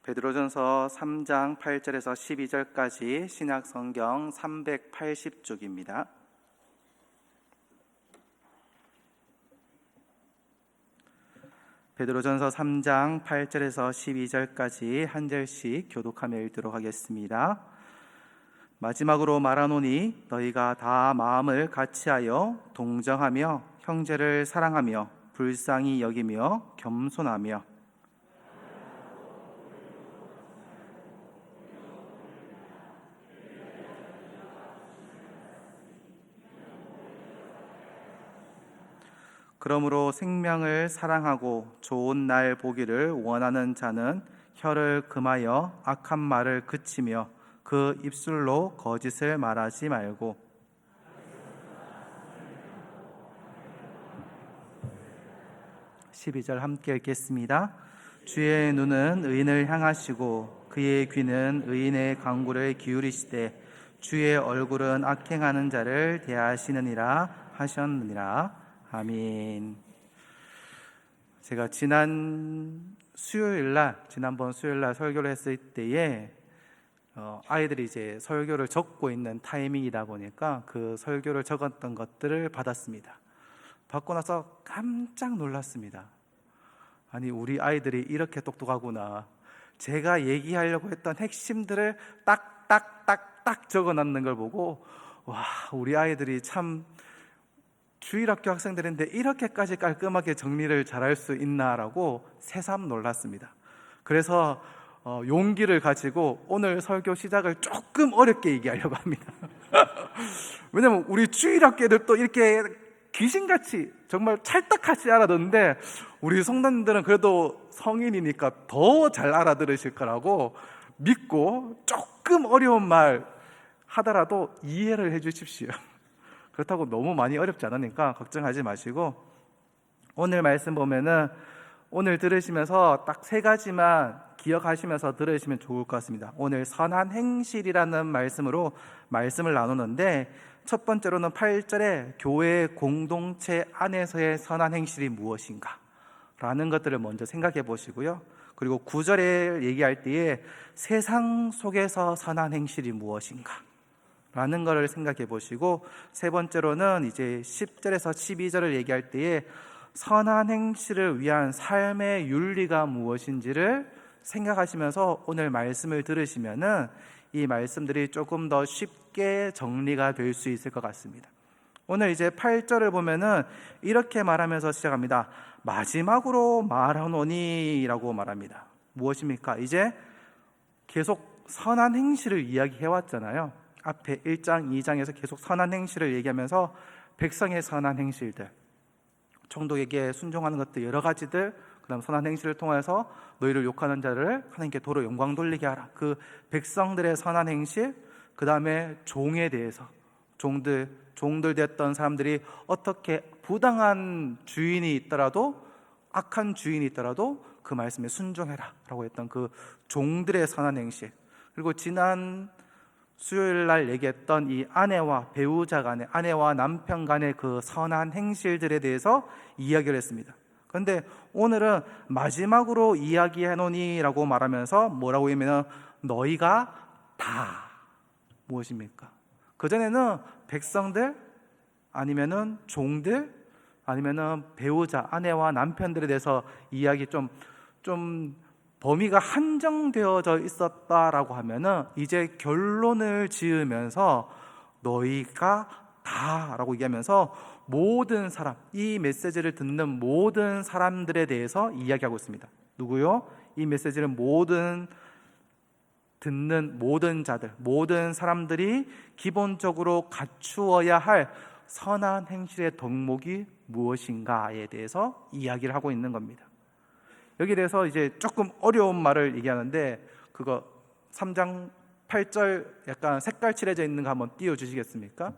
베드로전서 3장 8절에서 12절까지 신약성경 380쪽입니다. 베드로전서 3장 8절에서 12절까지 한 절씩 교독하며 읽도록 하겠습니다. 마지막으로 말하노니 너희가 다 마음을 같이하여 동정하며 형제를 사랑하며 불쌍히 여기며 겸손하며 그러므로 생명을 사랑하고 좋은 날 보기를 원하는 자는 혀를 금하여 악한 말을 그치며 그 입술로 거짓을 말하지 말고 12절 함께 읽겠습니다. 주의 눈은 의인을 향하시고 그의 귀는 의인의 간구를 기울이시되 주의 얼굴은 악행하는 자를 대하시느니라 하셨느니라. 아멘. 제가 지난번 수요일날 설교를 했을 때에 아이들이 이제 설교를 적고 있는 타이밍이다 보니까 그 설교를 적었던 것들을 받았습니다. 받고 나서 깜짝 놀랐습니다. 아니, 우리 아이들이 이렇게 똑똑하구나. 제가 얘기하려고 했던 핵심들을 딱딱딱딱 적어놨는 걸 보고 와, 우리 아이들이 참 주일학교 학생들인데 이렇게까지 깔끔하게 정리를 잘할 수 있나라고 새삼 놀랐습니다. 그래서 용기를 가지고 오늘 설교 시작을 조금 어렵게 얘기하려고 합니다. 왜냐면 우리 주일학교 애들도 이렇게 귀신같이 정말 찰떡같이 알아듣는데 우리 성도님들은 그래도 성인이니까 더 잘 알아들으실 거라고 믿고 조금 어려운 말 하더라도 이해를 해 주십시오. 그렇다고 너무 많이 어렵지 않으니까 걱정하지 마시고 오늘 말씀 보면은 오늘 들으시면서 딱 3가지만 기억하시면서 들으시면 좋을 것 같습니다. 오늘 선한 행실이라는 말씀으로 말씀을 나누는데 첫 번째로는 8절에 교회 공동체 안에서의 선한 행실이 무엇인가 라는 것들을 먼저 생각해 보시고요. 그리고 9절에 얘기할 때에 세상 속에서 선한 행실이 무엇인가 라는 것을 생각해 보시고 세 번째로는 이제 10절에서 12절을 얘기할 때에 선한 행실을 위한 삶의 윤리가 무엇인지를 생각하시면서 오늘 말씀을 들으시면은 이 말씀들이 조금 더 쉽게 정리가 될 수 있을 것 같습니다. 오늘 이제 8절을 보면은 이렇게 말하면서 시작합니다. 마지막으로 말하노니 라고 말합니다. 무엇입니까? 이제 계속 선한 행실을 이야기해 왔잖아요. 앞에 1장, 2장에서 계속 선한 행실을 얘기하면서 백성의 선한 행실들, 총독에게 순종하는 것들 여러 가지들, 그 다음 선한 행실을 통해서 너희를 욕하는 자를 하나님께 도로 영광 돌리게 하라. 그 백성들의 선한 행실, 그 다음에 종에 대해서 종들 됐던 사람들이 어떻게 부당한 주인이 있더라도 악한 주인이 있더라도 그 말씀에 순종해라 라고 했던 그 종들의 선한 행실, 그리고 지난 수요일 날 얘기했던 이 아내와 배우자 간의, 아내와 남편 간의 그 선한 행실들에 대해서 이야기를 했습니다. 그런데 오늘은 마지막으로 이야기해노니 라고 말하면서 뭐라고 하면 너희가 다 무엇입니까? 그전에는 백성들 아니면은 종들 아니면은 배우자, 아내와 남편들에 대해서 이야기 좀 범위가 한정되어져 있었다라고 하면은 이제 결론을 지으면서 너희가 다라고 얘기하면서 모든 사람, 이 메시지를 듣는 모든 사람들에 대해서 이야기하고 있습니다. 누구요? 이 메시지를 듣는 모든 자들, 모든 사람들이 기본적으로 갖추어야 할 선한 행실의 덕목이 무엇인가에 대해서 이야기를 하고 있는 겁니다. 여기에 대해서 이제 조금 어려운 말을 얘기하는데 그거 3장 8절 약간 색깔 칠해져 있는 거 한번 띄워주시겠습니까?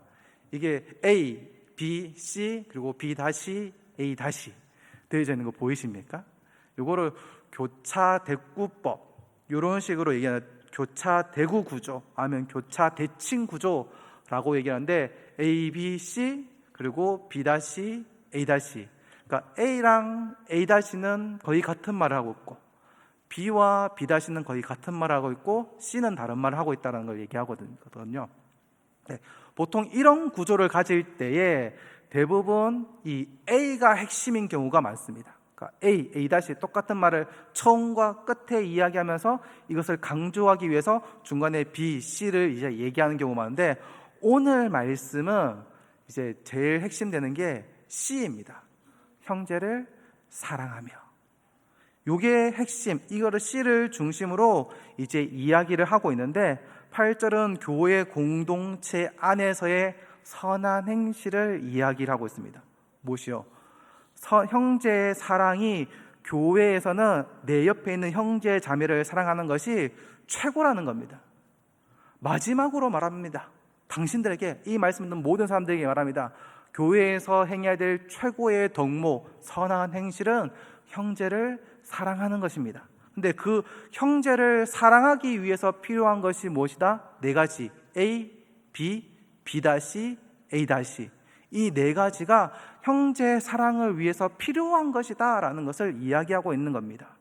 이게 A, B, C 그리고 B 다시 A 다시 되어져 있는 거 보이십니까? 요거를 교차 대구법 이런 식으로 얘기하는 교차 대구 구조 아니면 교차 대칭 구조라고 얘기하는데 A, B, C 그리고 B 다시 A 다시, 그러니까 A랑 A 다시는 거의 같은 말을 하고 있고 B와 B'는 거의 같은 말을 하고 있고 C는 다른 말을 하고 있다는 걸 얘기하거든요. 네, 보통 이런 구조를 가질 때에 대부분 이 A가 핵심인 경우가 많습니다. 그러니까 A' 똑같은 말을 처음과 끝에 이야기하면서 이것을 강조하기 위해서 중간에 B, C를 이제 얘기하는 경우가 많은데, 오늘 말씀은 이제 제일 핵심되는 게 C입니다. 형제를 사랑하며. 요게 핵심, 이거를 C를 중심으로 이제 이야기를 하고 있는데, 8절은 교회 공동체 안에서의 선한 행실을 이야기를 하고 있습니다. 무엇이요? 형제의 사랑이 교회에서는 내 옆에 있는 형제 자매를 사랑하는 것이 최고라는 겁니다. 마지막으로 말합니다. 당신들에게, 이 말씀 듣는 모든 사람들에게 말합니다. 교회에서 행해야 될 최고의 덕목, 선한 행실은 형제를 사랑하는 것입니다. 근데 그 형제를 사랑하기 위해서 필요한 것이 무엇이다? 네 가지. A, B, B-, A-. 이 네 가지가 형제 사랑을 위해서 필요한 것이다 라는 것을 이야기하고 있는 겁니다.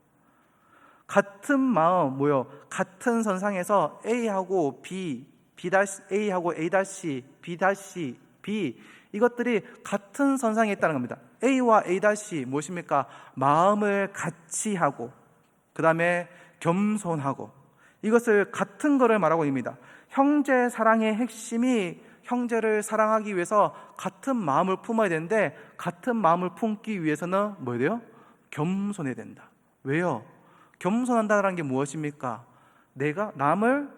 같은 마음, 같은 선상에서 A하고 B, A하고 A-, B-, B, 이것들이 같은 선상에 있다는 겁니다. A와 A- 무엇입니까? 마음을 같이 하고, 그 다음에 겸손하고, 이것을 같은 거를 말하고 있습니다. 형제 사랑의 핵심이 형제를 사랑하기 위해서 같은 마음을 품어야 되는데, 같은 마음을 품기 위해서는 뭐야 돼요? 겸손해야 된다. 왜요? 겸손한다는 게 무엇입니까? 내가 남을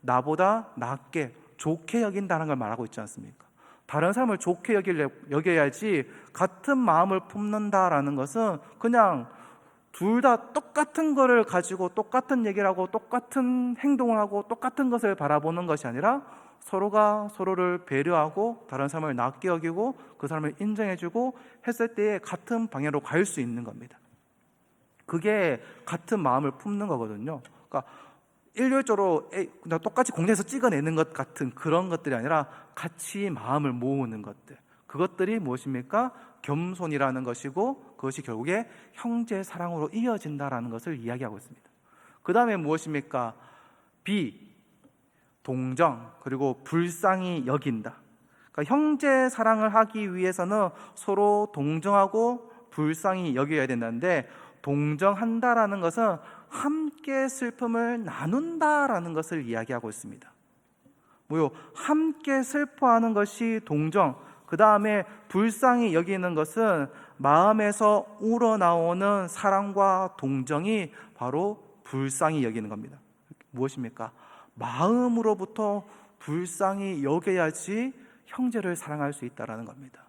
나보다 낫게 좋게 여긴다는 걸 말하고 있지 않습니까? 다른 사람을 좋게 여겨야지, 같은 마음을 품는다라는 것은 그냥 둘 다 똑같은 거를 가지고 똑같은 얘기를 하고 똑같은 행동을 하고 똑같은 것을 바라보는 것이 아니라 서로가 서로를 배려하고 다른 사람을 낫게 여기고 그 사람을 인정해주고 했을 때에 같은 방향으로 갈 수 있는 겁니다. 그게 같은 마음을 품는 거거든요. 그러니까 일률적으로 그냥 똑같이 공장에서 찍어내는 것 같은 그런 것들이 아니라 같이 마음을 모으는 것들, 그것들이 무엇입니까? 겸손이라는 것이고, 그것이 결국에 형제 사랑으로 이어진다라는 것을 이야기하고 있습니다. 그 다음에 무엇입니까? B, 동정, 그리고 불쌍히 여긴다. 그러니까 형제 사랑을 하기 위해서는 서로 동정하고 불쌍히 여겨야 된다는데, 동정한다라는 것은 함께 슬픔을 나눈다라는 것을 이야기하고 있습니다. 함께 슬퍼하는 것이 동정, 그 다음에 불쌍히 여기는 것은 마음에서 우러나오는 사랑과 동정이 바로 불쌍히 여기는 겁니다. 무엇입니까? 마음으로부터 불쌍히 여겨야지 형제를 사랑할 수 있다는 겁니다.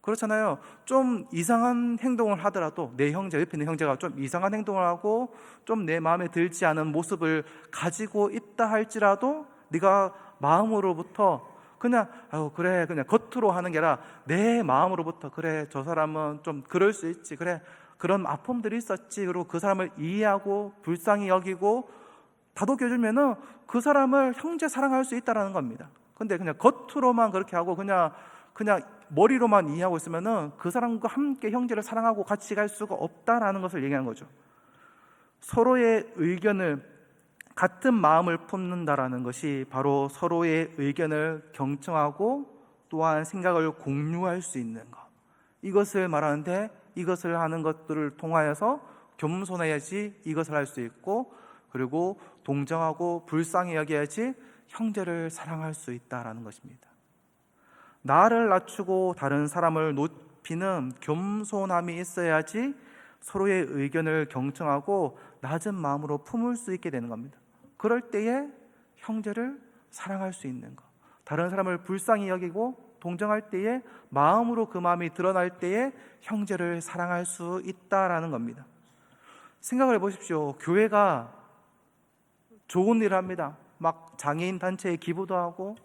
그렇잖아요. 좀 이상한 행동을 하더라도, 내 형제, 옆에 있는 형제가 좀 이상한 행동을 하고 좀 내 마음에 들지 않은 모습을 가지고 있다 할지라도 네가 마음으로부터 그냥 그래, 그냥 겉으로 하는 게 아니라 내 마음으로부터, 그래, 저 사람은 좀 그럴 수 있지, 그래, 그런 아픔들이 있었지, 그리고 그 사람을 이해하고 불쌍히 여기고 다독여주면은 그 사람을 형제 사랑할 수 있다는 겁니다. 근데 그냥 겉으로만 그렇게 하고 그냥 머리로만 이해하고 있으면은 그 사람과 함께 형제를 사랑하고 같이 갈 수가 없다라는 것을 얘기하는 거죠. 서로의 의견을, 같은 마음을 품는다라는 것이 바로 서로의 의견을 경청하고 또한 생각을 공유할 수 있는 것, 이것을 말하는데, 이것을 하는 것들을 통하여서 겸손해야지 이것을 할 수 있고, 그리고 동정하고 불쌍히 여겨야지 형제를 사랑할 수 있다라는 것입니다. 나를 낮추고 다른 사람을 높이는 겸손함이 있어야지 서로의 의견을 경청하고 낮은 마음으로 품을 수 있게 되는 겁니다. 그럴 때에 형제를 사랑할 수 있는 것, 다른 사람을 불쌍히 여기고 동정할 때에 마음으로 그 마음이 드러날 때에 형제를 사랑할 수 있다라는 겁니다. 생각을 해보십시오. 교회가 좋은 일을 합니다. 막 장애인 단체에 기부도 하고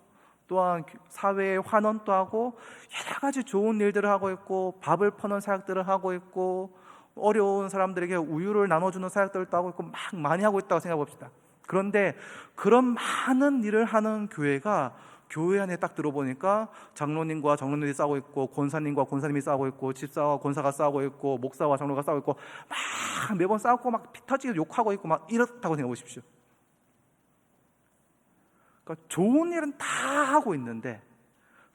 또한 사회에 환원도 하고 여러 가지 좋은 일들을 하고 있고, 밥을 퍼는 사역들을 하고 있고, 어려운 사람들에게 우유를 나눠주는 사역들도 하고 있고, 막 많이 하고 있다고 생각해 봅시다. 그런데 그런 많은 일을 하는 교회가 교회 안에 딱 들어보니까 장로님과 장로님이 싸우고 있고, 권사님과 권사님이 싸우고 있고, 집사와 권사가 싸우고 있고, 목사와 장로가 싸우고 있고, 막 매번 싸우고 막 피 터지게 욕하고 있고 막 이렇다고 생각해 보십시오. 그러니까 좋은 일은 다 하고 있는데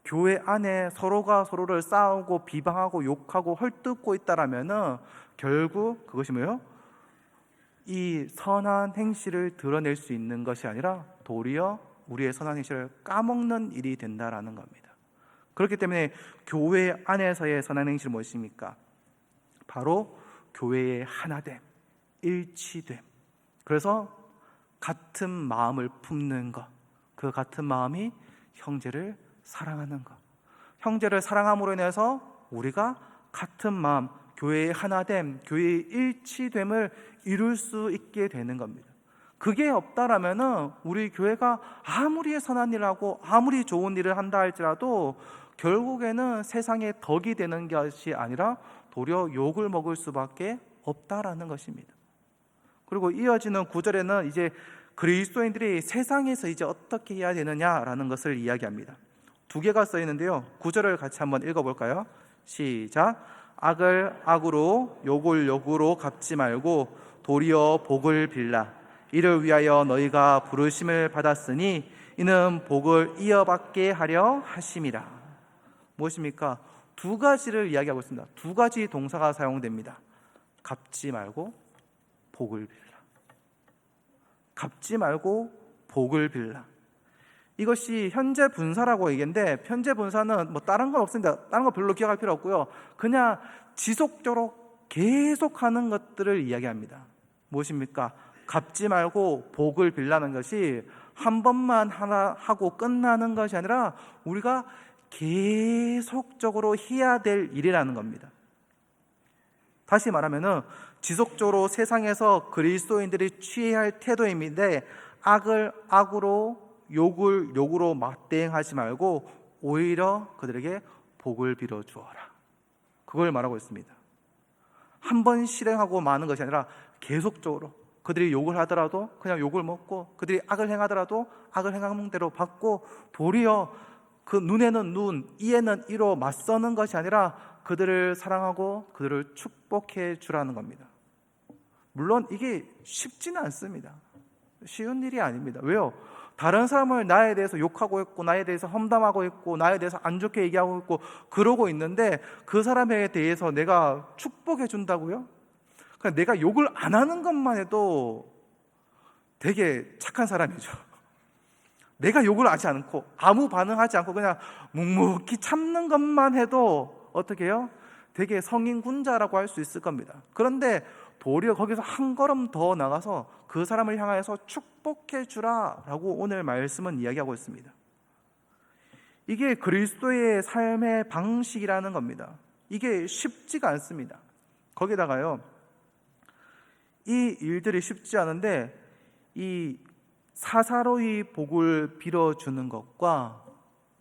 교회 안에 서로가 서로를 싸우고 비방하고 욕하고 헐뜯고 있다라면은 결국 그것이 뭐예요? 이 선한 행실을 드러낼 수 있는 것이 아니라 도리어 우리의 선한 행실을 까먹는 일이 된다라는 겁니다. 그렇기 때문에 교회 안에서의 선한 행실은 무엇입니까? 바로 교회의 하나됨, 일치됨. 그래서 같은 마음을 품는 것, 그 같은 마음이 형제를 사랑하는 것. 형제를 사랑함으로 인해서 우리가 같은 마음, 교회의 하나됨, 교회의 일치됨을 이룰 수 있게 되는 겁니다. 그게 없다라면은 우리 교회가 아무리 선한 일을 하고 아무리 좋은 일을 한다 할지라도 결국에는 세상에 덕이 되는 것이 아니라 도리어 욕을 먹을 수밖에 없다라는 것입니다. 그리고 이어지는 9절에는 이제 그리스도인들이 세상에서 이제 어떻게 해야 되느냐라는 것을 이야기합니다. 두 개가 써 있는데요. 9절을 같이 한번 읽어볼까요? 시작. 악을 악으로 욕을 욕으로 갚지 말고 도리어 복을 빌라. 이를 위하여 너희가 부르심을 받았으니 이는 복을 이어받게 하려 하심이라. 무엇입니까? 두 가지를 이야기하고 있습니다. 두 가지 동사가 사용됩니다. 갚지 말고 복을 빌라. 갚지 말고 복을 빌라. 이것이 현재 분사라고 얘기했는데, 현재 분사는 뭐 다른 건 없습니다. 다른 거 별로 기억할 필요 없고요. 그냥 지속적으로 계속하는 것들을 이야기합니다. 무엇입니까? 갚지 말고 복을 빌라는 것이 한 번만 하나 하고 끝나는 것이 아니라 우리가 계속적으로 해야 될 일이라는 겁니다. 다시 말하면은 지속적으로 세상에서 그리스도인들이 취해야 할 태도인데, 악을 악으로 욕을 욕으로 맞대응하지 말고 오히려 그들에게 복을 빌어 주어라. 그걸 말하고 있습니다. 한 번 실행하고 마는 것이 아니라 계속적으로 그들이 욕을 하더라도 그냥 욕을 먹고, 그들이 악을 행하더라도 악을 행한 대로 받고, 도리어 그 눈에는 눈, 이에는 이로 맞서는 것이 아니라 그들을 사랑하고 그들을 축복해 주라는 겁니다. 물론 이게 쉽지는 않습니다. 쉬운 일이 아닙니다. 왜요? 다른 사람을 나에 대해서 욕하고 있고, 나에 대해서 험담하고 있고, 나에 대해서 안 좋게 얘기하고 있고 그러고 있는데 그 사람에 대해서 내가 축복해 준다고요? 그냥 내가 욕을 안 하는 것만 해도 되게 착한 사람이죠. 내가 욕을 하지 않고 아무 반응하지 않고 그냥 묵묵히 참는 것만 해도 어떻게 해요? 되게 성인군자라고 할 수 있을 겁니다. 그런데 도리어 거기서 한 걸음 더 나가서 그 사람을 향하여서 축복해 주라라고 오늘 말씀은 이야기하고 있습니다. 이게 그리스도의 삶의 방식이라는 겁니다. 이게 쉽지가 않습니다. 거기다가요, 이 일들이 쉽지 않은데 이 사사로이 복을 빌어주는 것과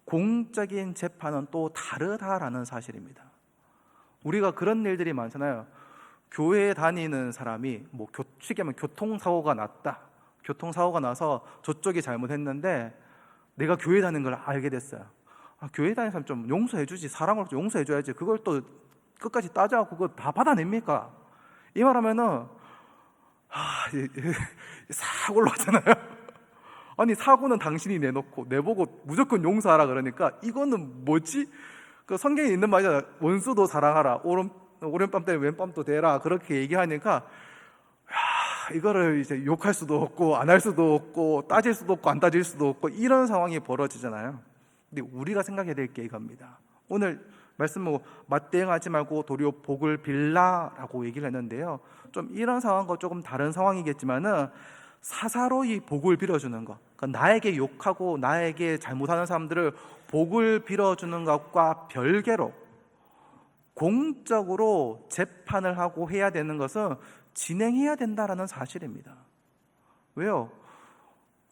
공적인 재판은 또 다르다라는 사실입니다. 우리가 그런 일들이 많잖아요. 교회에 다니는 사람이 뭐 쉽게 하면 교통사고가 났다. 교통사고가 나서 저쪽이 잘못했는데 내가 교회 다니는 걸 알게 됐어요. 교회 다니는 사람 좀 용서해 주지, 사랑으로 용서해 줘야지. 그걸 또 끝까지 따져서 그거 다 받아냅니까? 이 말하면은 사고를 하잖아요. 아니, 사고는 당신이 내놓고 내보고 무조건 용서하라 그러니까 이거는 뭐지? 그 성경에 있는 말이잖아요. 원수도 사랑하라, 오른밤 때문에 왼밤도 대라, 그렇게 얘기하니까 이거를 이제 욕할 수도 없고 안 할 수도 없고 따질 수도 없고 안 따질 수도 없고 이런 상황이 벌어지잖아요. 근데 우리가 생각해야 될 게 이겁니다. 오늘 말씀 맞대응하지 말고 도리어 복을 빌라라고 얘기를 했는데요. 좀 이런 상황과 조금 다른 상황이겠지만은 사사로이 복을 빌어주는 것, 그러니까 나에게 욕하고 나에게 잘못하는 사람들을 복을 빌어주는 것과 별개로 공적으로 재판을 하고 해야 되는 것은 진행해야 된다라는 사실입니다. 왜요?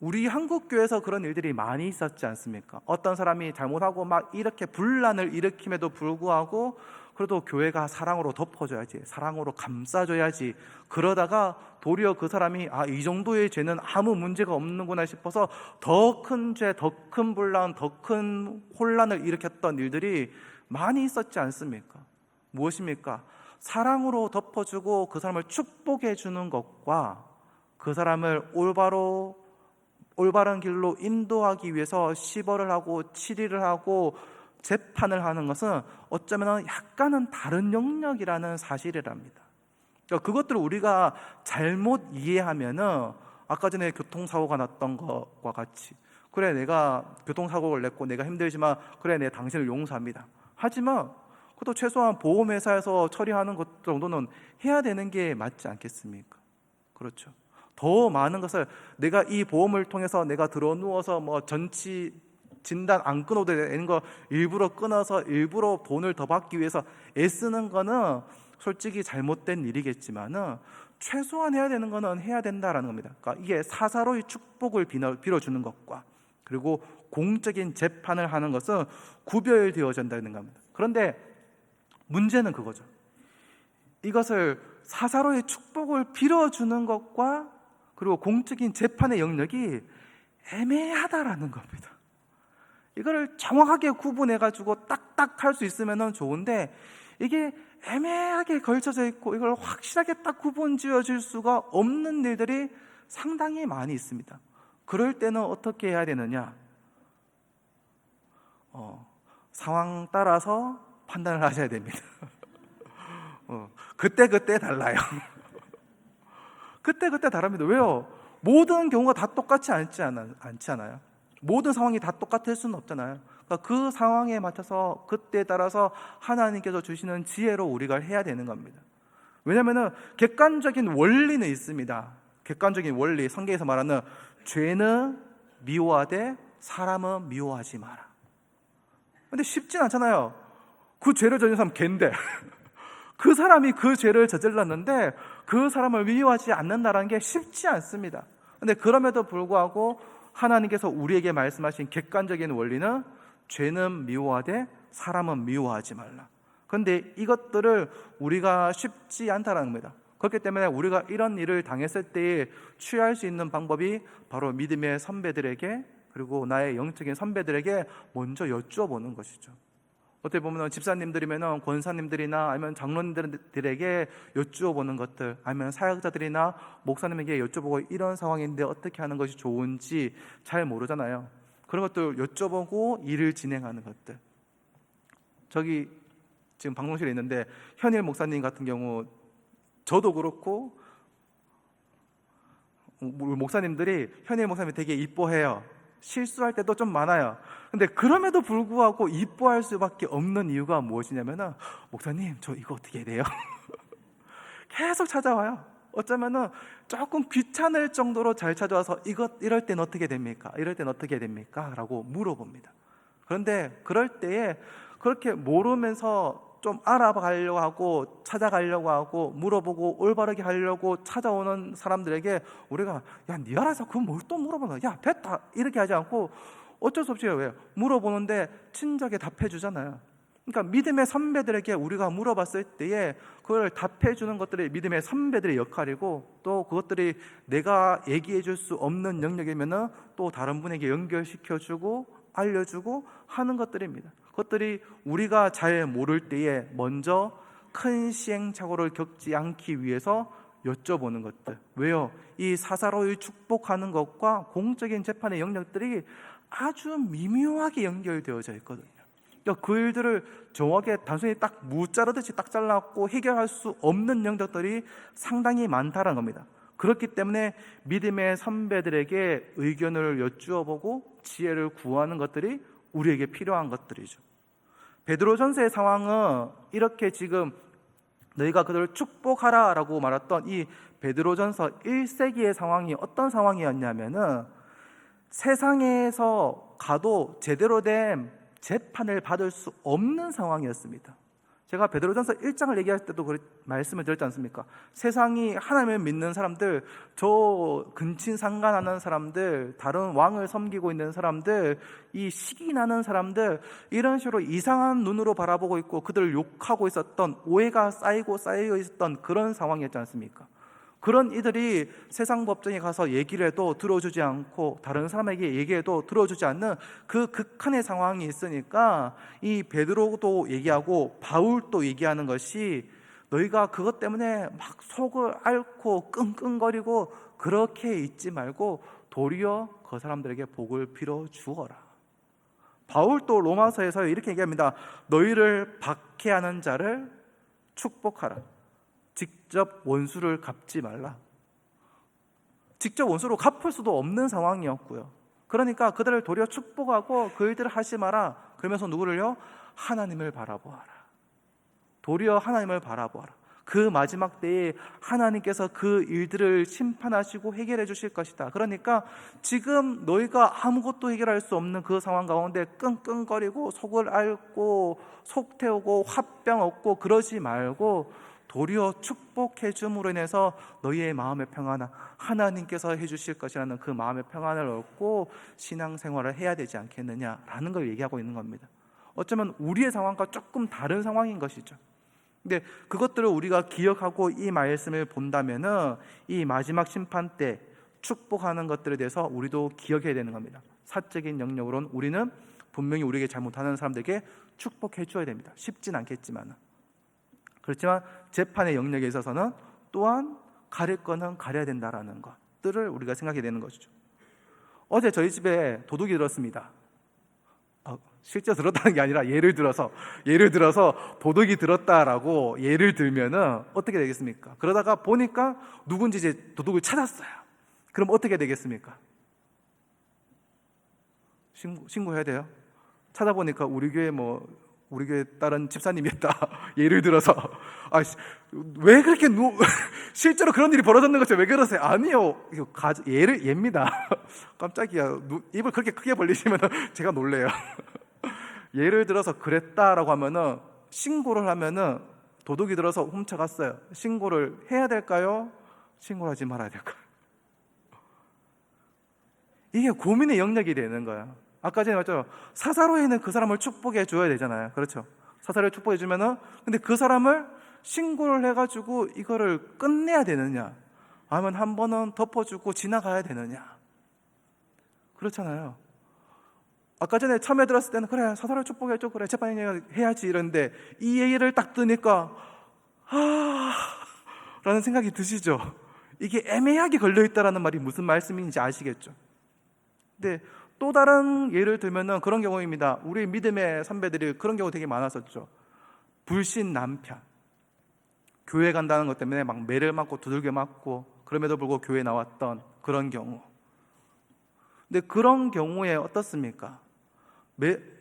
우리 한국교회에서 그런 일들이 많이 있었지 않습니까? 어떤 사람이 잘못하고 막 이렇게 분란을 일으킴에도 불구하고 그래도 교회가 사랑으로 덮어줘야지, 사랑으로 감싸줘야지. 그러다가 도리어 그 사람이 이 정도의 죄는 아무 문제가 없는구나 싶어서 더 큰 죄, 더 큰 분란, 더 큰 혼란을 일으켰던 일들이 많이 있었지 않습니까? 무엇입니까? 사랑으로 덮어주고 그 사람을 축복해 주는 것과 그 사람을 올바른 길로 인도하기 위해서 시벌을 하고 치리를 하고 재판을 하는 것은 어쩌면 약간은 다른 영역이라는 사실이랍니다. 그러니까 그것들을 우리가 잘못 이해하면은 아까 전에 교통사고가 났던 것과 같이, 그래 내가 교통사고를 냈고 내가 힘들지만 그래 내가 당신을 용서합니다. 하지만 그것도 최소한 보험회사에서 처리하는 것 정도는 해야 되는 게 맞지 않겠습니까? 그렇죠. 더 많은 것을 내가 이 보험을 통해서 내가 들어 누워서 전치 진단 안 끊어도 되는 거 일부러 끊어서 일부러 돈을 더 받기 위해서 애쓰는 거는 솔직히 잘못된 일이겠지만은 최소한 해야 되는 거는 해야 된다라는 겁니다. 그러니까 이게 사사로이 축복을 빌어주는 것과 그리고 공적인 재판을 하는 것은 구별되어져야 된다는 겁니다. 그런데 문제는 그거죠. 이것을 사사로이 축복을 빌어주는 것과 그리고 공적인 재판의 영역이 애매하다라는 겁니다. 이거를 정확하게 구분해가지고 딱딱 할 수 있으면 좋은데 이게 애매하게 걸쳐져 있고 이걸 확실하게 딱 구분 지어질 수가 없는 일들이 상당히 많이 있습니다. 그럴 때는 어떻게 해야 되느냐? 상황 따라서 판단을 하셔야 됩니다. 그때 달라요. 그때 다릅니다. 왜요? 모든 경우가 다 똑같지 않잖아요. 모든 상황이 다 똑같을 수는 없잖아요. 그러니까 그 상황에 맞춰서 그때에 따라서 하나님께서 주시는 지혜로 우리가 해야 되는 겁니다. 왜냐하면 객관적인 원리는 있습니다. 객관적인 원리, 성경에서 말하는 죄는 미워하되 사람은 미워하지 마라. 근데 쉽진 않잖아요. 그 죄를 저지른 사람 걔인데 그 사람이 그 죄를 저질렀는데 그 사람을 미워하지 않는다는 게 쉽지 않습니다. 근데 그럼에도 불구하고 하나님께서 우리에게 말씀하신 객관적인 원리는 죄는 미워하되 사람은 미워하지 말라. 그런데 이것들을 우리가 쉽지 않다는 겁니다. 그렇기 때문에 우리가 이런 일을 당했을 때에 취할 수 있는 방법이 바로 믿음의 선배들에게 그리고 나의 영적인 선배들에게 먼저 여쭈어보는 것이죠. 어떻게 보면 집사님들이면 권사님들이나 아니면 장로님들에게 여쭈어보는 것들, 아니면 사역자들이나 목사님에게 여쭤보고 이런 상황인데 어떻게 하는 것이 좋은지 잘 모르잖아요. 그런 것들 여쭤보고 일을 진행하는 것들. 저기 지금 방송실에 있는데 현일 목사님 같은 경우 저도 그렇고 목사님들이 현일 목사님이 되게 이뻐해요. 실수할 때도 좀 많아요. 근데 그럼에도 불구하고 이뻐할 수밖에 없는 이유가 무엇이냐면은 목사님 저 이거 어떻게 해야 돼요? 계속 찾아와요. 어쩌면은 조금 귀찮을 정도로 잘 찾아와서 이럴 땐 어떻게 됩니까? 이럴 땐 어떻게 됩니까? 라고 물어봅니다. 그런데 그럴 때에 그렇게 모르면서 좀 알아가려고 하고 찾아가려고 하고 물어보고 올바르게 하려고 찾아오는 사람들에게 우리가 야, 네 알아서 그건 뭘 또 물어보나? 야, 됐다. 이렇게 하지 않고 어쩔 수 없이 왜 물어보는데 친절하게 답해 주잖아요. 그러니까 믿음의 선배들에게 우리가 물어봤을 때에 그걸 답해 주는 것들이 믿음의 선배들의 역할이고 또 그것들이 내가 얘기해 줄 수 없는 영역이면은 또 다른 분에게 연결시켜 주고 알려주고 하는 것들입니다. 그것들이 우리가 잘 모를 때에 먼저 큰 시행착오를 겪지 않기 위해서 여쭤보는 것들. 왜요? 이 사사로이 축복하는 것과 공적인 재판의 영역들이 아주 미묘하게 연결되어져 있거든요. 그러니까 그 일들을 정확하게 단순히 딱 무자르듯이 딱 잘라갖고 해결할 수 없는 영역들이 상당히 많다는 겁니다. 그렇기 때문에 믿음의 선배들에게 의견을 여쭈어보고 지혜를 구하는 것들이 우리에게 필요한 것들이죠. 베드로전서의 상황은 이렇게 지금 너희가 그들을 축복하라 라고 말했던 이 베드로전서 1세기의 상황이 어떤 상황이었냐면은 세상에서 가도 제대로 된 재판을 받을 수 없는 상황이었습니다. 제가 베드로전서 1장을 얘기할 때도 말씀을 드렸지 않습니까? 세상이 하나님을 믿는 사람들, 저 근친상간하는 사람들, 다른 왕을 섬기고 있는 사람들, 이 시기 나는 사람들, 이런 식으로 이상한 눈으로 바라보고 있고 그들을 욕하고 있었던, 오해가 쌓여 있었던 그런 상황이었지 않습니까? 그런 이들이 세상 법정에 가서 얘기를 해도 들어주지 않고 다른 사람에게 얘기해도 들어주지 않는 그 극한의 상황이 있으니까 이 베드로도 얘기하고 바울도 얘기하는 것이, 너희가 그것 때문에 막 속을 앓고 끙끙거리고 그렇게 있지 말고 도리어 그 사람들에게 복을 빌어 주어라. 바울도 로마서에서 이렇게 얘기합니다. 너희를 박해하는 자를 축복하라. 직접 원수를 갚지 말라. 직접 원수로 갚을 수도 없는 상황이었고요. 그러니까 그들을 도리어 축복하고 그들을 하지 마라. 그러면서 누구를요? 하나님을 바라보아라. 도리어 하나님을 바라보아라. 그 마지막 때에 하나님께서 그 일들을 심판하시고 해결해 주실 것이다. 그러니까 지금 너희가 아무것도 해결할 수 없는 그 상황 가운데 끙끙거리고 속을 앓고 속 태우고 화병 얻고 그러지 말고 도리어 축복해 줌으로 인해서 너희의 마음의 평안을 하나님께서 해주실 것이라는 그 마음의 평안을 얻고 신앙생활을 해야 되지 않겠느냐라는 걸 얘기하고 있는 겁니다. 어쩌면 우리의 상황과 조금 다른 상황인 것이죠. 근데 그것들을 우리가 기억하고 이 말씀을 본다면은 이 마지막 심판 때 축복하는 것들에 대해서 우리도 기억해야 되는 겁니다. 사적인 영역으로는 우리는 분명히 우리에게 잘못하는 사람들에게 축복해 줘야 됩니다. 쉽진 않겠지만, 그렇지만 재판의 영역에 있어서는 또한 가릴 거는 가려야 된다라는 것들을 우리가 생각해야 되는 것이죠. 어제 저희 집에 도둑이 들었습니다. 실제 들었다는 게 아니라 예를 들어서 도둑이 들었다라고 예를 들면은 어떻게 되겠습니까? 그러다가 보니까 누군지 이제 도둑을 찾았어요. 그럼 어떻게 되겠습니까? 신고해야 돼요. 찾아보니까 우리 교회 다른 집사님이었다. 예를 들어서 왜 그렇게 실제로 그런 일이 벌어졌는 것이 왜 그러세요? 아니요, 예입니다. 깜짝이야. 입을 그렇게 크게 벌리시면 제가 놀래요. 예를 들어서 그랬다라고 하면은 신고를 하면은 도둑이 들어서 훔쳐갔어요. 신고를 해야 될까요? 신고를 하지 말아야 될까요? 이게 고민의 영역이 되는 거예요. 아까 전에 말했죠. 사사로이는 그 사람을 축복해 줘야 되잖아요. 그렇죠? 사사로이 축복해 주면은, 근데 그 사람을 신고를 해가지고 이거를 끝내야 되느냐, 아니면 한 번은 덮어주고 지나가야 되느냐. 그렇잖아요. 아까 전에 처음에 들었을 때는 그래, 사사로이 축복해줘, 그래, 재판 해야지 이러는데 이 얘기를 딱 듣니까 라는 생각이 드시죠? 이게 애매하게 걸려있다라는 말이 무슨 말씀인지 아시겠죠? 근데 또 다른 예를 들면은 그런 경우입니다. 우리 믿음의 선배들이 그런 경우 되게 많았었죠. 불신 남편, 교회 간다는 것 때문에 막 매를 맞고 두들겨 맞고 그럼에도 불구하고 교회 나왔던 그런 경우. 근데 그런 경우에 어떻습니까?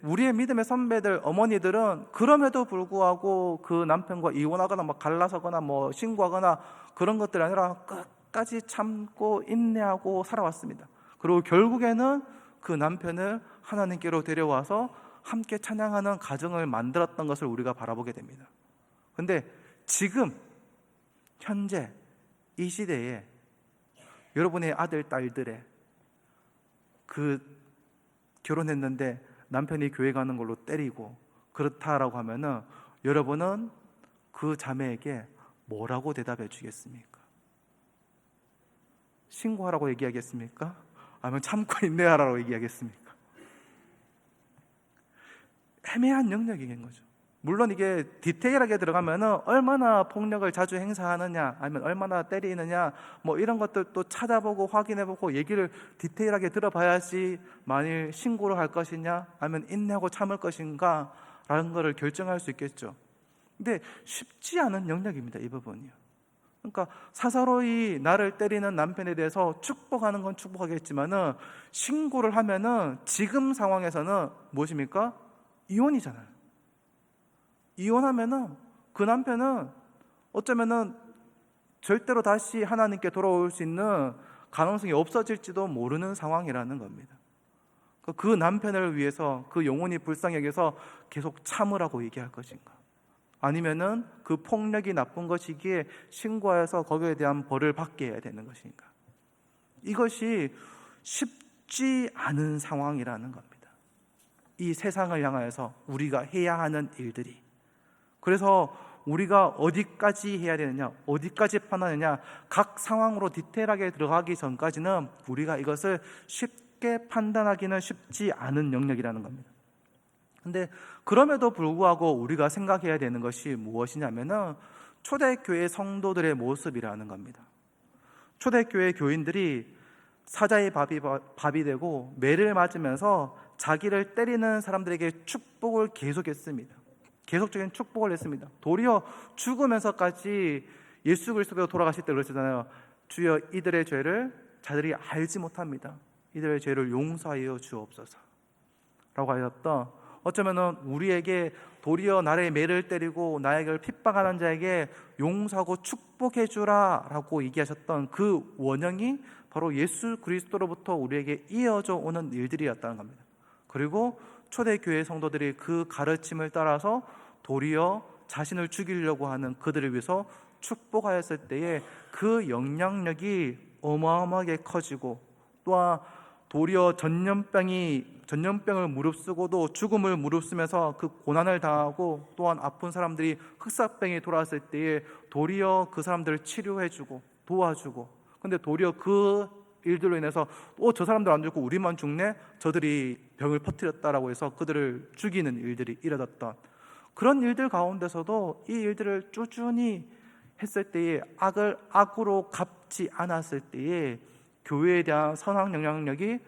우리의 믿음의 선배들, 어머니들은 그럼에도 불구하고 그 남편과 이혼하거나 막 갈라서거나 뭐 신고하거나 그런 것들이 아니라 끝까지 참고 인내하고 살아왔습니다. 그리고 결국에는 그 남편을 하나님께로 데려와서 함께 찬양하는 가정을 만들었던 것을 우리가 바라보게 됩니다. 그런데 지금 현재 이 시대에 여러분의 아들, 딸들의 그 결혼했는데 남편이 교회 가는 걸로 때리고 그렇다라고 하면은 여러분은 그 자매에게 뭐라고 대답해 주겠습니까? 신고하라고 얘기하겠습니까? 아니면 참고 인내하라고 얘기하겠습니까? 애매한 영역인 거죠. 물론 이게 디테일하게 들어가면은 얼마나 폭력을 자주 행사하느냐, 아니면 얼마나 때리느냐, 뭐 이런 것들도 찾아보고 확인해보고 얘기를 디테일하게 들어봐야지 만일 신고를 할 것이냐, 아니면 인내하고 참을 것인가 라는 거를 결정할 수 있겠죠. 근데 쉽지 않은 영역입니다, 이 부분이요. 그러니까 사사로이 나를 때리는 남편에 대해서 축복하는 건 축복하겠지만은 신고를 하면은 지금 상황에서는 무엇입니까? 이혼이잖아요. 이혼하면은 그 남편은 어쩌면은 절대로 다시 하나님께 돌아올 수 있는 가능성이 없어질지도 모르는 상황이라는 겁니다. 그 남편을 위해서 그 영혼이 불쌍히 여겨서 계속 참으라고 얘기할 것인가, 아니면은 그 폭력이 나쁜 것이기에 신고하여서 거기에 대한 벌을 받게 해야 되는 것인가? 이것이 쉽지 않은 상황이라는 겁니다. 이 세상을 향하여서 우리가 해야 하는 일들이. 그래서 우리가 어디까지 해야 되느냐, 어디까지 판단하느냐, 각 상황으로 디테일하게 들어가기 전까지는 우리가 이것을 쉽게 판단하기는 쉽지 않은 영역이라는 겁니다. 근데 그럼에도 불구하고 우리가 생각해야 되는 것이 무엇이냐면은 초대교회 성도들의 모습이라는 겁니다. 초대교회 교인들이 사자의 밥이 되고 매를 맞으면서 자기를 때리는 사람들에게 축복을 계속했습니다. 계속적인 축복을 했습니다. 도리어 죽으면서까지 예수 그리스도께서 돌아가실 때 그러시잖아요. 주여 이들의 죄를 자들이 알지 못합니다. 이들의 죄를 용서하여 주옵소서 라고 하셨던, 어쩌면은 우리에게 도리어 나의 매를 때리고 나에게 핍박하는 자에게 용서하고 축복해 주라 라고 얘기하셨던 그 원형이 바로 예수 그리스도로부터 우리에게 이어져 오는 일들이었다는 겁니다. 그리고 초대교회 성도들이 그 가르침을 따라서 도리어 자신을 죽이려고 하는 그들을 위해서 축복하였을 때에 그 영향력이 어마어마하게 커지고, 또한 도리어 전염병을 무릅쓰고도 죽음을 무릅쓰면서 그 고난을 당하고, 또한 아픈 사람들이 흑사병이 돌아왔을 때에 도리어 그 사람들을 치료해주고 도와주고, 근데 도리어 그 일들로 인해서 저 사람들 안 죽고 우리만 죽네? 저들이 병을 퍼뜨렸다라고 해서 그들을 죽이는 일들이 일어났던 그런 일들 가운데서도 이 일들을 꾸준히 했을 때에 악을 악으로 갚지 않았을 때에 교회에 대한 선악 영향력이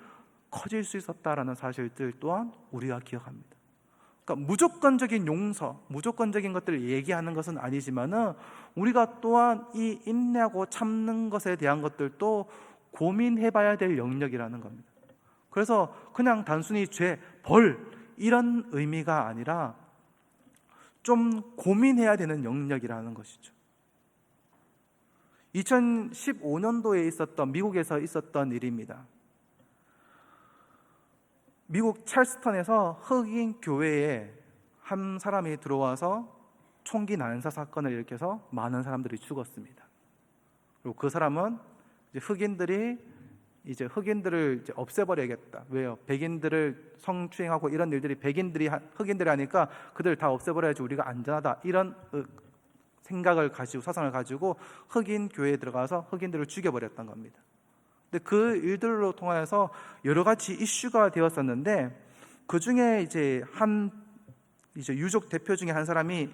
커질 수 있었다라는 사실들 또한 우리가 기억합니다. 그러니까 무조건적인 용서, 무조건적인 것들을 얘기하는 것은 아니지만은 우리가 또한 이 인내하고 참는 것에 대한 것들도 고민해봐야 될 영역이라는 겁니다. 그래서 그냥 단순히 죄, 벌 이런 의미가 아니라 좀 고민해야 되는 영역이라는 것이죠. 2015년도에 있었던, 미국에서 있었던 일입니다. 미국 찰스턴에서 흑인 교회에 한 사람이 들어와서 총기 난사 사건을 일으켜서 많은 사람들이 죽었습니다. 그리고 그 사람은 흑인들을 없애버려야겠다. 왜요? 백인들을 성추행하고 이런 일들이 흑인들이 하니까 그들 다 없애버려야지 우리가 안전하다. 이런 생각을 가지고, 사상을 가지고 흑인 교회에 들어가서 흑인들을 죽여버렸던 겁니다. 근데 그 일들로 통해서 여러 가지 이슈가 되었었는데, 그 중에 이제 유족 대표 중에 한 사람이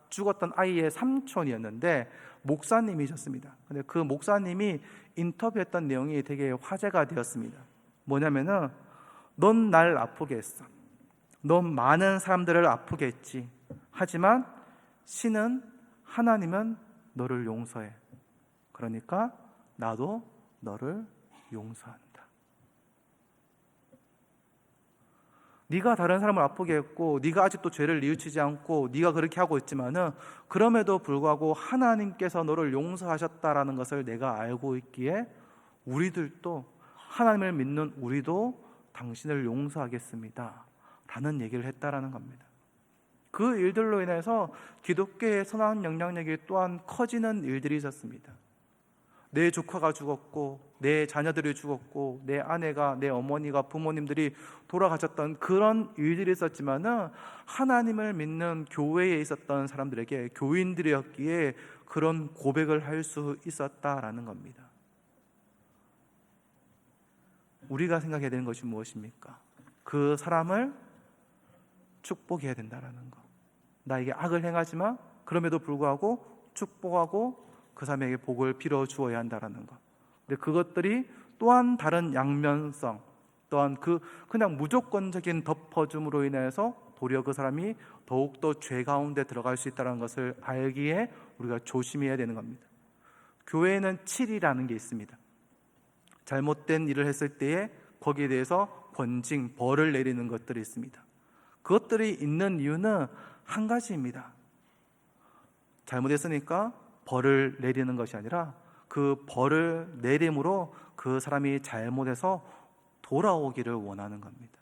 죽었던 아이의 삼촌이었는데 목사님이셨습니다. 근데 그 목사님이 인터뷰했던 내용이 되게 화제가 되었습니다. 뭐냐면은, 넌 날 아프게 했어. 넌 많은 사람들을 아프게 했지. 하지만 하나님은 너를 용서해. 그러니까 나도 너를 용서한다. 네가 다른 사람을 아프게 했고, 네가 아직도 죄를 뉘우치지 않고 네가 그렇게 하고 있지만은 그럼에도 불구하고 하나님께서 너를 용서하셨다라는 것을 내가 알고 있기에 우리들도, 하나님을 믿는 우리도 당신을 용서하겠습니다 라는 얘기를 했다라는 겁니다. 그 일들로 인해서 기독교의 선한 영향력이 또한 커지는 일들이 있었습니다. 내 조카가 죽었고, 내 자녀들이 죽었고, 내 아내가, 내 어머니가, 부모님들이 돌아가셨던 그런 일들이 있었지만은 하나님을 믿는 교회에 있었던 사람들에게, 교인들이었기에 그런 고백을 할 수 있었다라는 겁니다. 우리가 생각해야 되는 것이 무엇입니까? 그 사람을 축복해야 된다라는 것. 나에게 악을 행하지만 그럼에도 불구하고 축복하고 그 사람에게 복을 빌어 주어야 한다라는 것. 근데 그것들이 또한 다른 양면성, 또한 그냥 무조건적인 덮어줌으로 인해서 도리어 그 사람이 더욱더 죄 가운데 들어갈 수 있다는 것을 알기에 우리가 조심해야 되는 겁니다. 교회에는 7이라는 게 있습니다. 잘못된 일을 했을 때에 거기에 대해서 권징, 벌을 내리는 것들이 있습니다. 그것들이 있는 이유는 한 가지입니다. 잘못했으니까 벌을 내리는 것이 아니라 그 벌을 내림으로 그 사람이 잘못해서 돌아오기를 원하는 겁니다.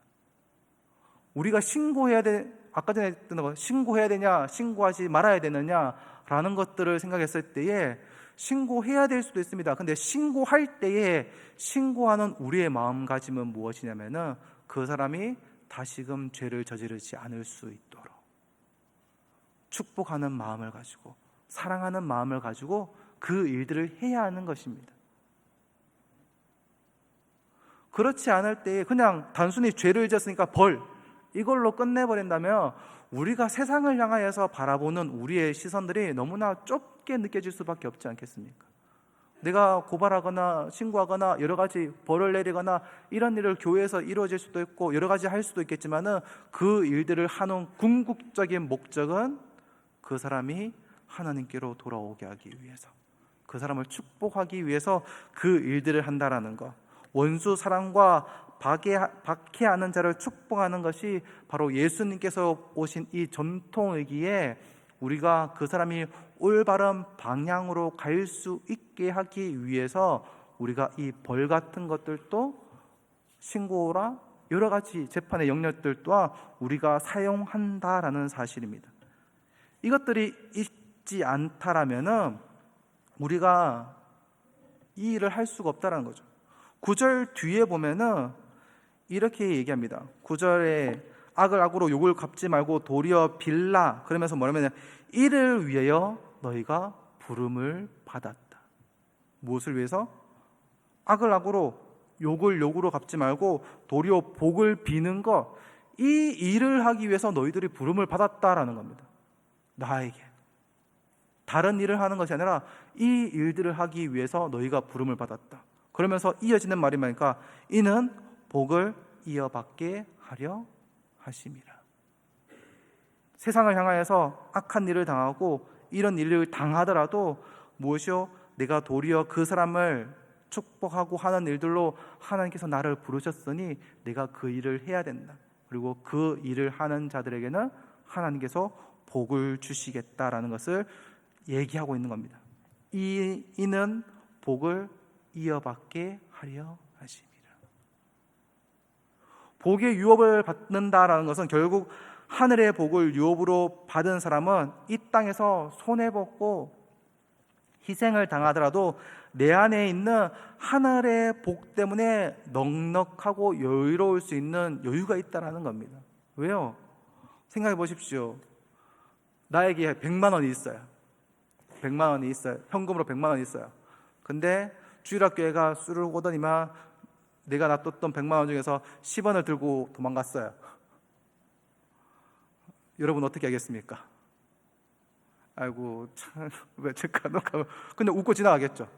우리가 신고해야 돼. 아까 전에 했던 거 신고해야 되냐, 신고하지 말아야 되느냐라는 것들을 생각했을 때에 신고해야 될 수도 있습니다. 근데 신고할 때에 신고하는 우리의 마음가짐은 무엇이냐면은 그 사람이 다시금 죄를 저지르지 않을 수 있도록 축복하는 마음을 가지고, 사랑하는 마음을 가지고 그 일들을 해야 하는 것입니다. 그렇지 않을 때 그냥 단순히 죄를 지었으니까 벌, 이걸로 끝내버린다면 우리가 세상을 향하여서 바라보는 우리의 시선들이 너무나 좁게 느껴질 수밖에 없지 않겠습니까? 내가 고발하거나 신고하거나 여러 가지 벌을 내리거나 이런 일을 교회에서 이루어질 수도 있고 여러 가지 할 수도 있겠지만은 그 일들을 하는 궁극적인 목적은 그 사람이 하나님께로 돌아오게 하기 위해서, 그 사람을 축복하기 위해서 그 일들을 한다라는 것. 원수 사랑과 박해하는 자를 축복하는 것이 바로 예수님께서 오신 이 전통이기에 우리가 그 사람이 올바른 방향으로 갈 수 있게 하기 위해서 우리가 이 벌 같은 것들도 신고라 여러 가지 재판의 영역들 또한 우리가 사용한다라는 사실입니다. 이것들이 있지 않다라면은 우리가 이 일을 할 수가 없다라는 거죠. 9절 뒤에 보면은 이렇게 얘기합니다. 9절에 악을 악으로 욕을 갚지 말고 도리어 빌라, 그러면서 뭐냐면 이를 위하여 너희가 부름을 받았다. 무엇을 위해서? 악을 악으로 욕을 욕으로 갚지 말고 도리어 복을 비는 것, 이 일을 하기 위해서 너희들이 부름을 받았다라는 겁니다. 나에게 다른 일을 하는 것이 아니라 이 일들을 하기 위해서 너희가 부름을 받았다. 그러면서 이어지는 말이 뭐니까 이는 복을 이어받게 하려 하심이라. 세상을 향하여서 악한 일을 당하고 이런 일을 당하더라도 무엇이요? 내가 도리어 그 사람을 축복하고 하는 일들로 하나님께서 나를 부르셨으니 내가 그 일을 해야 된다. 그리고 그 일을 하는 자들에게는 하나님께서 복을 주시겠다라는 것을 얘기하고 있는 겁니다. 이는 복을 이어받게 하려 하심이라. 복의 유업을 받는다라는 것은 결국 하늘의 복을 유업으로 받은 사람은 이 땅에서 손해보고 희생을 당하더라도 내 안에 있는 하늘의 복 때문에 넉넉하고 여유로울 수 있는 여유가 있다는 겁니다. 왜요? 생각해 보십시오. 나에게 100만 원이 있어요. 100만 원이 있어요. 현금으로 100만 원이 있어요. 근데 주일학교에가 술을 오더니만 내가 놔뒀던 100만 원 중에서 10원을 들고 도망갔어요. 여러분 어떻게 하겠습니까? 아이고 참, 왜 제가 근데 웃고 지나가겠죠.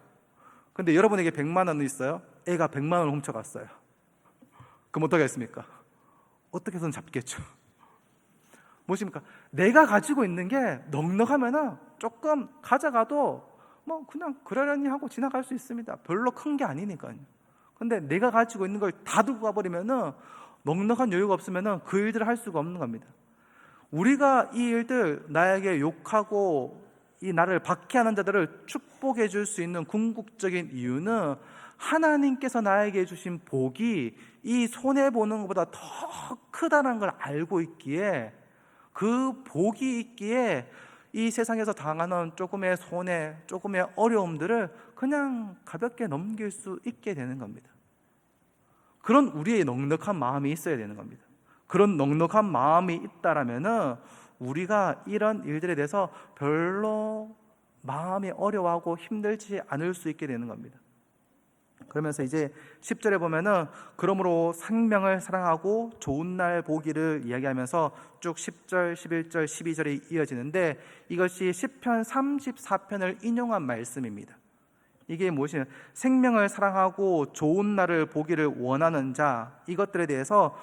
근데 여러분에게 100만 원이 있어요. 애가 100만 원을 훔쳐갔어요. 그럼 어떻게 하겠습니까? 어떻게 해서는 잡겠죠. 무엇입니까? 내가 가지고 있는 게 넉넉하면은 조금 가져가도 뭐 그냥 그러려니 하고 지나갈 수 있습니다. 별로 큰 게 아니니까요. 근데 내가 가지고 있는 걸 다 두고 가버리면은 넉넉한 여유가 없으면은 그 일들을 할 수가 없는 겁니다. 우리가 이 일들, 나에게 욕하고 이 나를 박해하는 자들을 축복해 줄 수 있는 궁극적인 이유는 하나님께서 나에게 주신 복이 이 손해보는 것보다 더 크다는 걸 알고 있기에, 그 복이 있기에 이 세상에서 당하는 조금의 손해, 조금의 어려움들을 그냥 가볍게 넘길 수 있게 되는 겁니다. 그런 우리의 넉넉한 마음이 있어야 되는 겁니다. 그런 넉넉한 마음이 있다라면은 우리가 이런 일들에 대해서 별로 마음이 어려워하고 힘들지 않을 수 있게 되는 겁니다. 그러면서 이제 10절에 보면은 그러므로 생명을 사랑하고 좋은 날 보기를 이야기하면서 쭉 10절, 11절, 12절이 이어지는데 이것이 시편 34편을 인용한 말씀입니다. 이게 무엇이냐? 생명을 사랑하고 좋은 날을 보기를 원하는 자, 이것들에 대해서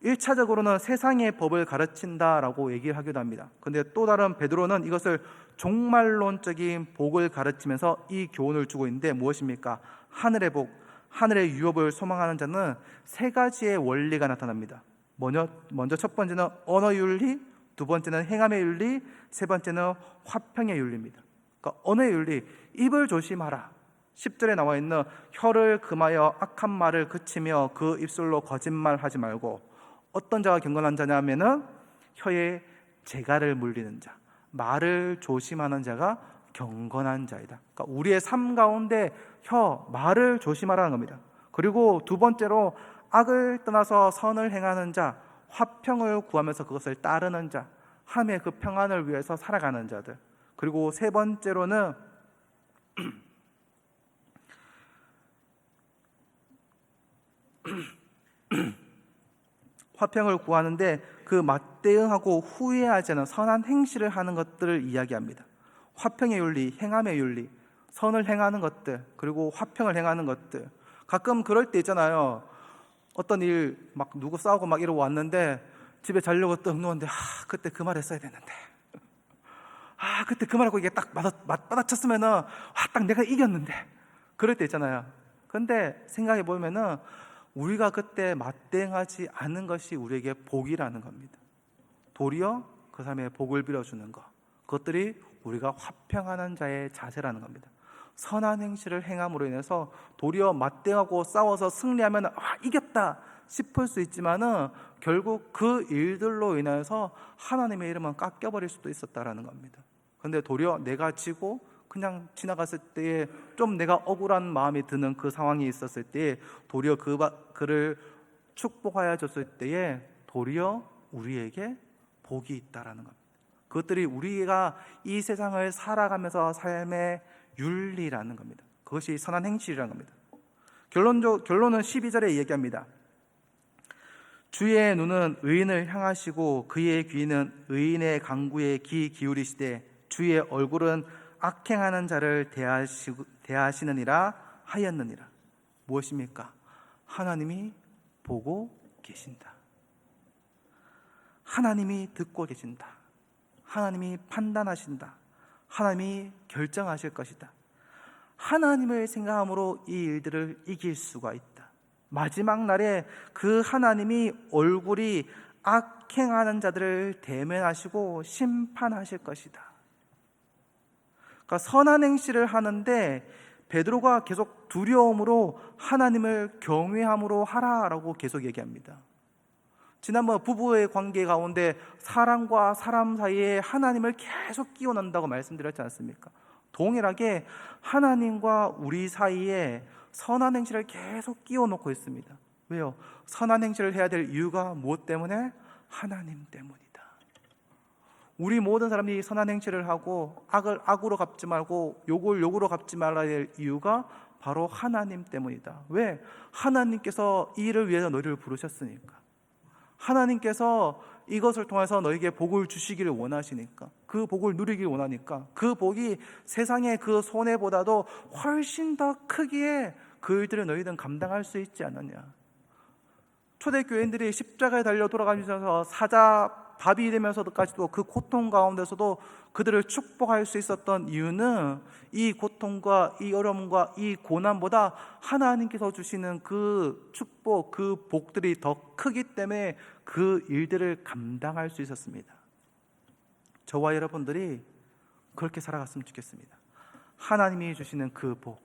1차적으로는 세상의 법을 가르친다라고 얘기를 하기도 합니다. 그런데 또 다른 베드로는 이것을 종말론적인 복을 가르치면서 이 교훈을 주고 있는데 무엇입니까? 하늘의 복, 하늘의 유업을 소망하는 자는 세 가지의 원리가 나타납니다. 먼저 첫 번째는 언어윤리, 두 번째는 행함의 윤리, 세 번째는 화평의 윤리입니다. 그러니까 언어의 윤리, 입을 조심하라. 10절에 나와 있는 혀를 금하여 악한 말을 그치며 그 입술로 거짓말하지 말고, 어떤 자가 경건한 자냐면은 혀에 재갈을 물리는 자, 말을 조심하는 자가 경건한 자이다. 그러니까 우리의 삶 가운데 말을 조심하라는 겁니다. 그리고 두 번째로 악을 떠나서 선을 행하는 자, 화평을 구하면서 그것을 따르는 자, 하나님의 그 평안을 위해서 살아가는 자들. 그리고 세 번째로는 화평을 구하는데 그 맞대응하고 후회하지 않은 선한 행실을 하는 것들을 이야기합니다. 화평의 윤리, 행함의 윤리, 선을 행하는 것들, 그리고 화평을 행하는 것들. 가끔 그럴 때 있잖아요. 어떤 일 막 누구 싸우고 막 이러고 왔는데 집에 자려고 떡 누웠는데 그때 그 말 했어야 됐는데, 그때 그 말하고 이게 딱 맞받아쳤으면은 딱 내가 이겼는데, 그럴 때 있잖아요. 근데 생각해 보면은 우리가 그때 맞대응하지 않은 것이 우리에게 복이라는 겁니다. 도리어 그 사람의 복을 빌어주는 것, 그것들이 우리가 화평하는 자의 자세라는 겁니다. 선한 행실을 행함으로 인해서 도리어 맞대응하고 싸워서 승리하면 이겼다 싶을 수 있지만은 결국 그 일들로 인해서 하나님의 이름은 깎여버릴 수도 있었다라는 겁니다. 그런데 도리어 내가 지고 그냥 지나갔을 때에 좀 내가 억울한 마음이 드는 그 상황이 있었을 때에 도리어 그를 축복하여 줬을 때에 도리어 우리에게 복이 있다라는 겁니다. 그것들이 우리가 이 세상을 살아가면서 삶의 윤리라는 겁니다. 그것이 선한 행실이라는 겁니다. 결론은 12절에 얘기합니다. 주의 눈은 의인을 향하시고 그의 귀는 의인의 간구에 귀 기울이시되 주의 얼굴은 악행하는 자를 대하시느니라 하였느니라. 무엇입니까? 하나님이 보고 계신다. 하나님이 듣고 계신다. 하나님이 판단하신다. 하나님이 결정하실 것이다. 하나님을 생각함으로 이 일들을 이길 수가 있다. 마지막 날에 그 하나님이 얼굴이 악행하는 자들을 대면하시고 심판하실 것이다. 그러니까 선한 행실을 하는데 베드로가 계속 두려움으로 하나님을 경외함으로 하라라고 계속 얘기합니다. 지난번 부부의 관계 가운데 사람과 사람 사이에 하나님을 계속 끼워 넣는다고 말씀드렸지 않습니까? 동일하게 하나님과 우리 사이에 선한 행실을 계속 끼워 넣고 있습니다. 왜요? 선한 행실을 해야 될 이유가 무엇 때문에? 하나님 때문이다. 우리 모든 사람이 선한 행실을 하고 악을 악으로 갚지 말고 욕을 욕으로 갚지 말아야 될 이유가 바로 하나님 때문이다. 왜? 하나님께서 이 일을 위해서 너희를 부르셨으니까. 하나님께서 이것을 통해서 너에게 복을 주시기를 원하시니까, 그 복을 누리길 원하니까, 그 복이 세상의 그 손해보다도 훨씬 더 크기에 그 일들을 너희들은 감당할 수 있지 않느냐. 초대교인들이 십자가에 달려 돌아가면서 사자밥이 되면서까지도 그 고통 가운데서도 그들을 축복할 수 있었던 이유는 이 고통과 이 어려움과 이 고난보다 하나님께서 주시는 그 축복, 그 복들이 더 크기 때문에 그 일들을 감당할 수 있었습니다. 저와 여러분들이 그렇게 살아갔으면 좋겠습니다. 하나님이 주시는 그 복,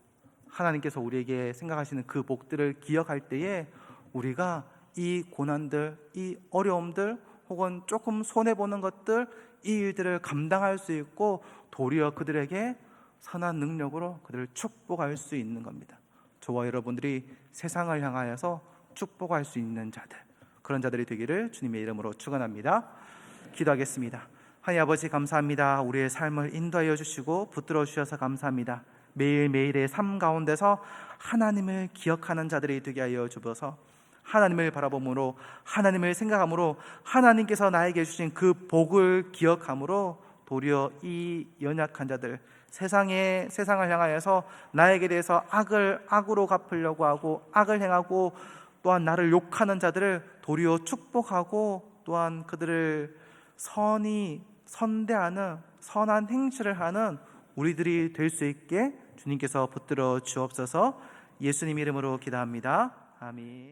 하나님께서 우리에게 생각하시는 그 복들을 기억할 때에 우리가 이 고난들, 이 어려움들 혹은 조금 손해보는 것들, 이 일들을 감당할 수 있고 도리어 그들에게 선한 능력으로 그들을 축복할 수 있는 겁니다. 저와 여러분들이 세상을 향하여서 축복할 수 있는 자들, 그런 자들이 되기를 주님의 이름으로 축원합니다. 기도하겠습니다. 하나님 아버지 감사합니다. 우리의 삶을 인도하여 주시고 붙들어 주셔서 감사합니다. 매일매일의 삶 가운데서 하나님을 기억하는 자들이 되게 하여 주셔서 하나님을 바라봄으로, 하나님을 생각함으로, 하나님께서 나에게 주신 그 복을 기억함으로 도리어 이 연약한 자들, 세상을 향하여서 나에게 대해서 악을 악으로 갚으려고 하고 악을 행하고 또한 나를 욕하는 자들을 도리어 축복하고 또한 그들을 선대하는 선한 행실을 하는 우리들이 될 수 있게 주님께서 붙들어 주옵소서. 예수님 이름으로 기도합니다. 아멘.